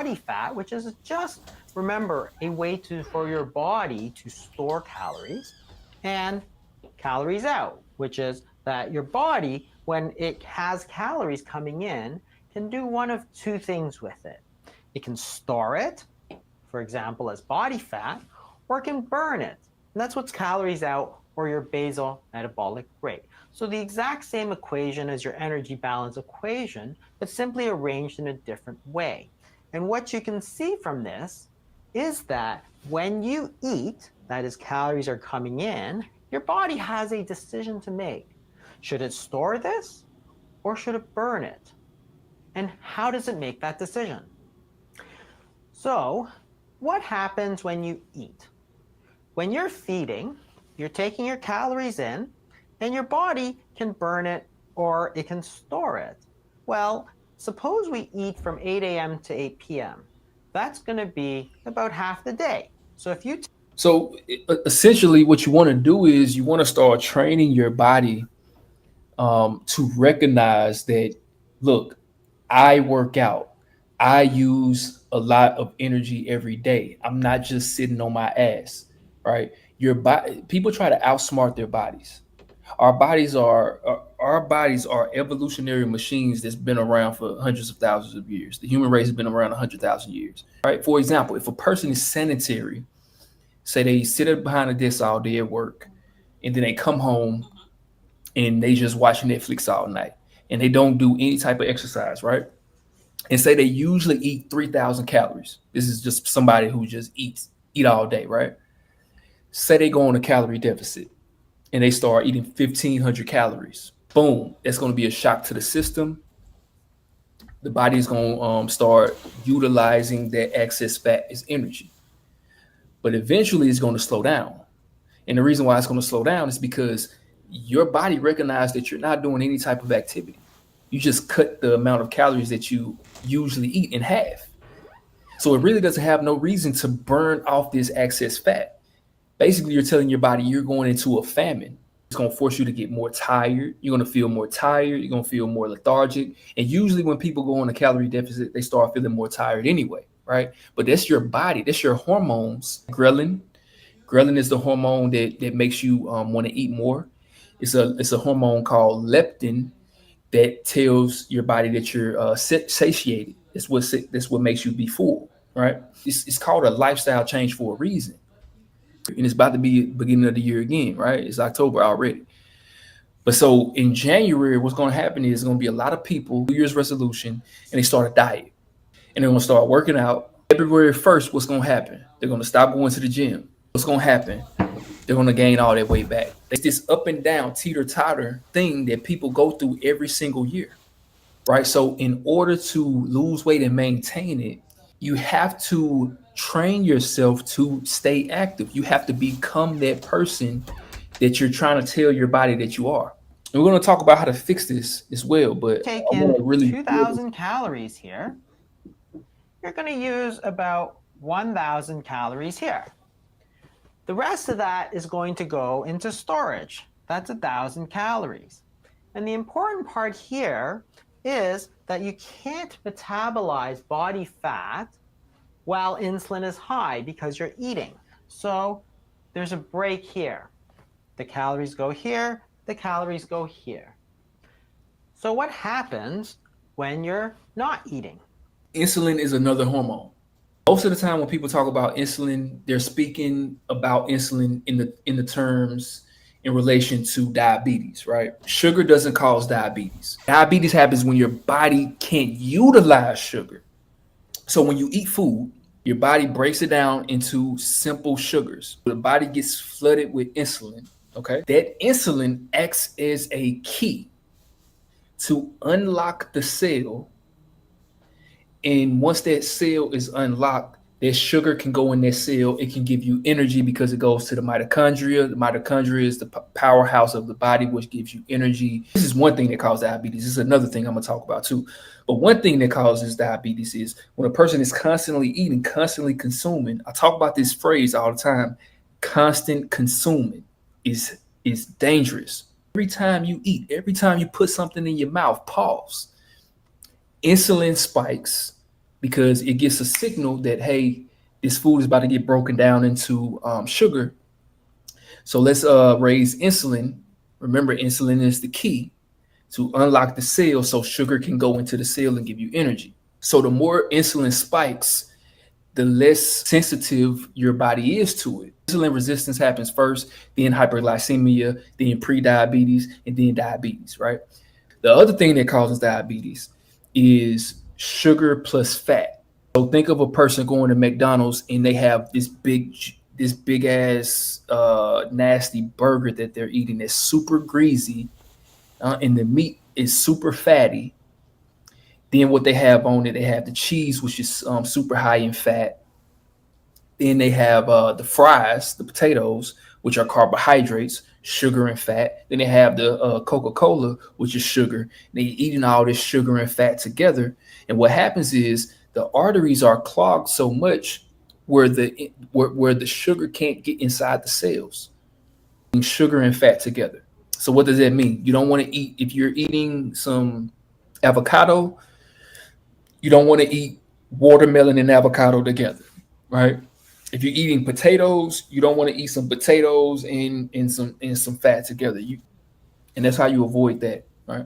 body fat, which is just, remember, a way for your body to store calories, and calories out, which is that your body, when it has calories coming in, can do one of two things with it. It can store it, for example, as body fat, or it can burn it. And that's what's calories out, or your basal metabolic rate. So the exact same equation as your energy balance equation, but simply arranged in a different way. And what you can see from this is that when you eat, that is, calories are coming in, your body has a decision to make. Should it store this, or should it burn it? And how does it make that decision? So, what happens when you eat? When you're feeding, you're taking your calories in, and your body can burn it or it can store it. Well, suppose we eat from 8 a.m. to 8 p.m. That's going to be about half the day. So if you So essentially, what you want to do is you want to start training your body to recognize that, look, I work out. I use a lot of energy every day. I'm not just sitting on my ass, right? Your body, people try to outsmart their bodies. Our bodies are evolutionary machines that's been around for hundreds of thousands of years. The human race has been around 100,000 years, right? For example, if a person is sedentary, say they sit behind a desk all day at work, and then they come home and they just watch Netflix all night, and they don't do any type of exercise, right? And say they usually eat 3,000 calories. This is just somebody who just eat all day, right? Say they go on a calorie deficit and they start eating 1,500 calories. Boom, that's going to be a shock to the system. The body is going to start utilizing that excess fat as energy, but eventually it's going to slow down. And the reason why it's going to slow down is because your body recognizes that you're not doing any type of activity. You just cut the amount of calories that you usually eat in half. So it really doesn't have no reason to burn off this excess fat. Basically, you're telling your body you're going into a famine. It's going to force you to get more tired. You're going to feel more tired. You're going to feel more lethargic. And usually when people go on a calorie deficit, they start feeling more tired anyway, right? But that's your body. That's your hormones. Ghrelin is the hormone that makes you want to eat more. It's a hormone called leptin that tells your body that you're satiated. That's what makes you be full, right? It's called a lifestyle change for a reason, and it's about to be beginning of the year again, right? It's October already. But so in January, what's going to happen is going to be a lot of people New Year's resolution, and they start a diet, and they're going to start working out. February 1st, what's going to happen? They're going to stop going to the gym. What's going to happen? They're going to gain all that weight back. It's this up and down, teeter totter thing that people go through every single year, right? So, in order to lose weight and maintain it, you have to train yourself to stay active. You have to become that person that you're trying to tell your body that you are. And we're going to talk about how to fix this as well, but take I want in to really 2,000 calories here, you're going to use about 1,000 calories here. The rest of that is going to go into storage. That's 1,000 calories. And the important part here is that you can't metabolize body fat while insulin is high because you're eating. So there's a break here. The calories go here, the calories go here. So what happens when you're not eating? insulin is another hormone. Most of the time when people talk about insulin, they're speaking about insulin in the terms in relation to diabetes, right? Sugar doesn't cause diabetes. Diabetes happens when your body can't utilize sugar. So when you eat food, your body breaks it down into simple sugars. The body gets flooded with insulin, okay? That insulin acts as a key to unlock the cell, and once that cell is unlocked, that sugar can go in that cell. It can give you energy because it goes to the mitochondria. The mitochondria is the powerhouse of the body, which gives you energy. This is one thing that causes diabetes. This is another thing I'm going to talk about too. But one thing that causes diabetes is when a person is constantly eating, constantly consuming. I talk about this phrase all the time. Constant consuming is dangerous. Every time you eat, every time you put something in your mouth, pause. Insulin spikes because it gets a signal that, hey, this food is about to get broken down into sugar. So let's raise insulin. Remember, insulin is the key to unlock the cell so sugar can go into the cell and give you energy. So the more insulin spikes, the less sensitive your body is to it. Insulin resistance happens first, then hyperglycemia, then pre-diabetes, and then diabetes, right? The other thing that causes diabetes is sugar plus fat. So think of a person going to McDonald's and they have this big ass nasty burger that they're eating that's super greasy, and the meat is super fatty. Then what they have on it, they have the cheese, which is super high in fat. Then they have the fries, the potatoes, which are carbohydrates, sugar and fat. Then they have the Coca-Cola, which is sugar. They're eating all this sugar and fat together. And what happens is the arteries are clogged so much where the sugar can't get inside the cells. Sugar and fat together. So what does that mean? You don't want to eat, if you're eating some avocado, you don't want to eat watermelon and avocado together, right? If you're eating potatoes, you don't want to eat some potatoes and some fat together. And that's how you avoid that, right?